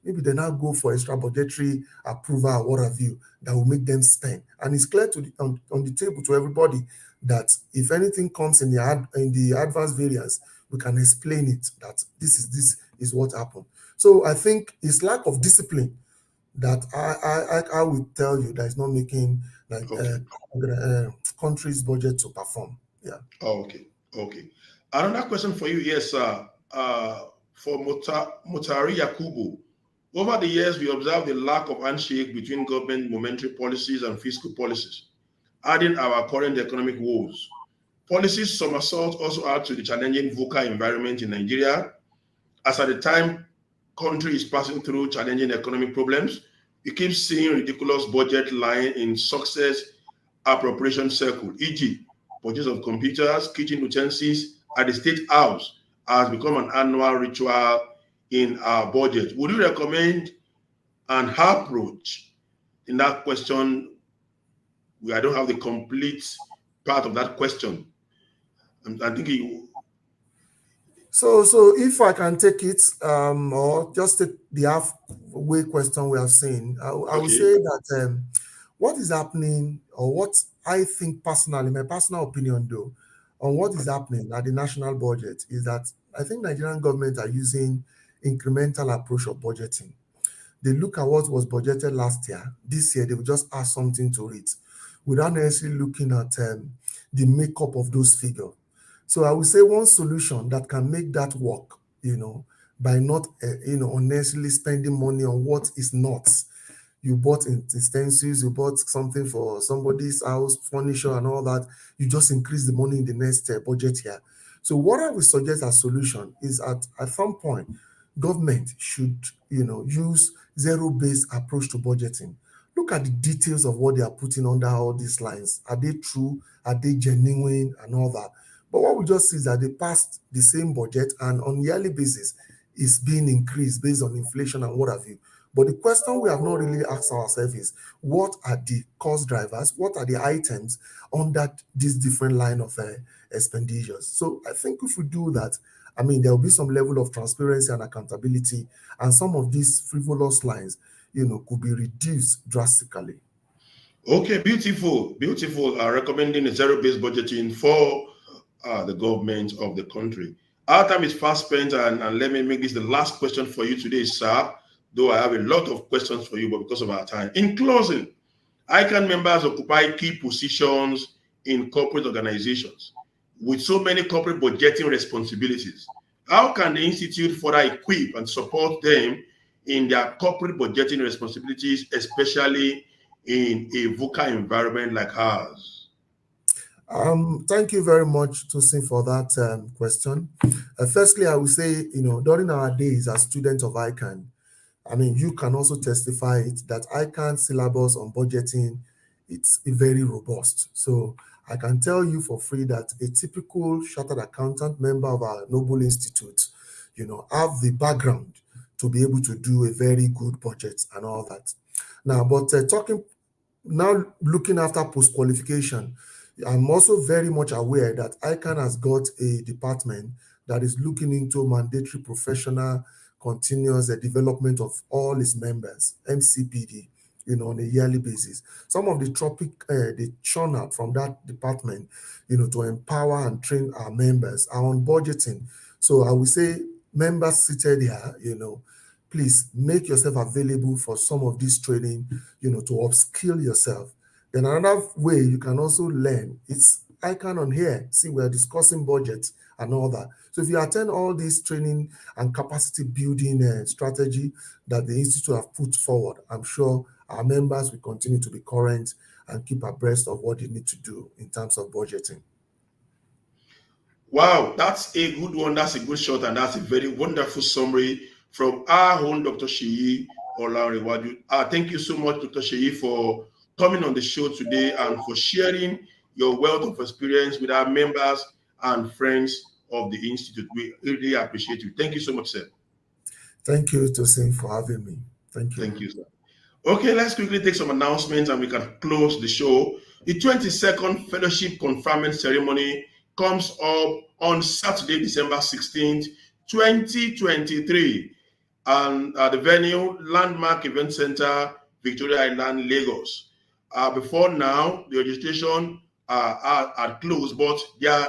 maybe they now go for extra budgetary approval or what have you that will make them spend. And it's clear on the table to everybody that if anything comes in the advanced variance, we can explain it that this is what happened. So I think it's lack of discipline that I would tell you that is not making country's budget to perform. Yeah. Okay. Another question for you, yes, sir. For Mutari Yakubu. Over the years, we observed the lack of handshake between government monetary policies and fiscal policies, adding our current economic woes. Policies somersault also add to the challenging VUCA environment in Nigeria, as at the time country is passing through challenging economic problems. We keep seeing ridiculous budget line in success appropriation circle, e.g., purchase of computers, kitchen utensils at the State House has become an annual ritual in our budget. Would you recommend an approach in that question? I don't have the complete part of that question. I think So if I can take it, or just take the halfway question we have seen, I would say that what is happening, or what I think personally, my personal opinion though, on what is happening at the national budget is that I think Nigerian government are using incremental approach of budgeting. They look at what was budgeted last year. This year, they will just add something to it without necessarily looking at the makeup of those figures. So I would say one solution that can make that work, by not, unnecessarily spending money on what is not. You bought utensils, you bought something for somebody's house, furniture and all that. You just increase the money in the next budget year. So what I would suggest as solution is at some point, government should, use zero-based approach to budgeting. Look at the details of what they are putting under all these lines. Are they true? Are they genuine and all that? But what we just see is that they passed the same budget and on yearly basis is being increased based on inflation and what have you. But the question we have not really asked ourselves is, what are the cost drivers? What are the items under this different line of expenditures? So I think if we do that, there will be some level of transparency and accountability, and some of these frivolous lines, could be reduced drastically. Okay, beautiful. Recommending a zero-based budgeting for the government of the country. Our time is fast spent, and let me make this the last question for you today, sir. Though I have a lot of questions for you, but because of our time. In closing, ICAN members occupy key positions in corporate organizations with so many corporate budgeting responsibilities. How can the Institute further equip and support them in their corporate budgeting responsibilities, especially in a Vuca environment like ours? Thank you very much, Tosin, for that question. Firstly, I would say, during our days as students of ICAN, you can also testify it that ICAN syllabus on budgeting, it's very robust. So I can tell you for free that a typical chartered accountant member of our noble institute, have the background to be able to do a very good budget and all that. Now, but looking after post-qualification, I'm also very much aware that ICAN has got a department that is looking into mandatory professional continuous development of all its members, MCPD, on a yearly basis. Some of the topic they churn out from that department, to empower and train our members are on budgeting. So I would say, members seated here, please make yourself available for some of this training, to upskill yourself. Then another way you can also learn, it's ICAN on here. See, we're discussing budget and all that. So if you attend all this training and capacity building strategy that the Institute have put forward, I'm sure our members will continue to be current and keep abreast of what they need to do in terms of budgeting. Wow, that's a good one. That's a good shot, and that's a very wonderful summary from our own Dr. Seyi Olanrewaju. Thank you so much, Dr. Seyi, for coming on the show today and for sharing your wealth of experience with our members and friends of the Institute. We really appreciate you. Thank you so much, sir. Thank you, Tosin, for having me. Thank you. Thank you, sir. Okay, let's quickly take some announcements and we can close the show. The 22nd Fellowship Conferment Ceremony comes up on Saturday, December 16th, 2023, and the venue, Landmark Event Center, Victoria Island, Lagos. Before now, the registration are closed, but there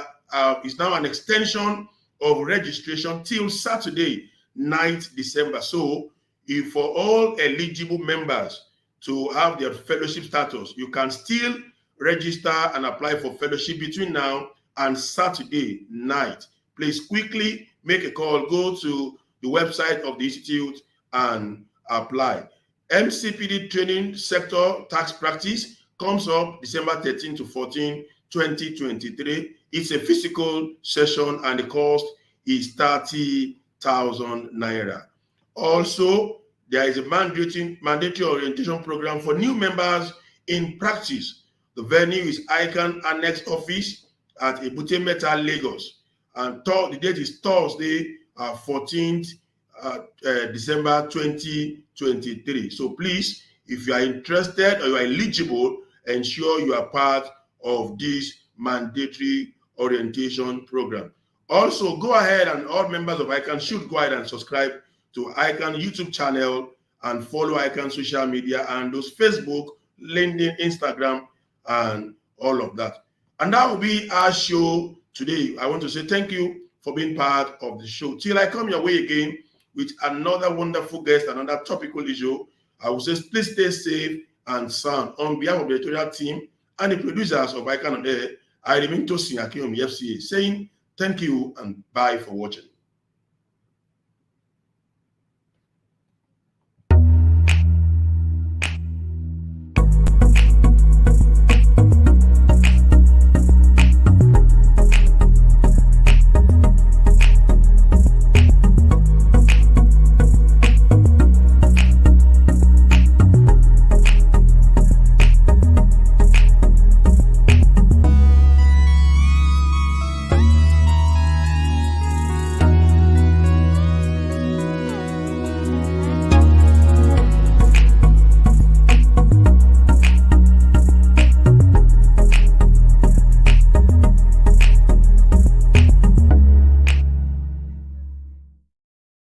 is now an extension of registration till Saturday, 9th December. So, if for all eligible members to have their fellowship status, you can still register and apply for fellowship between now and Saturday night. Please quickly make a call, go to the website of the Institute and apply. MCPD Training Sector Tax Practice comes up December 13 to 14, 2023. It's a physical session and the cost is 30,000 Naira. Also, there is a mandatory orientation program for new members in practice. The venue is ICAN Annex Office at Ebute Meta, Lagos. And the date is Thursday, 14th December 2023. So please, if you are interested or you are eligible, ensure you are part of this mandatory orientation program. Also, go ahead, and all members of ICAN should go ahead and subscribe to ICAN YouTube channel and follow ICAN social media and those Facebook, LinkedIn, Instagram, and all of that. And that will be our show today. I want to say thank you for being part of the show. Till I come your way again with another wonderful guest, another topical issue, I will say please stay safe and sound. On behalf of the editorial team and the producers of ICAN on Air, I remain Tosin Akeyomi, FCA, saying thank you and bye for watching.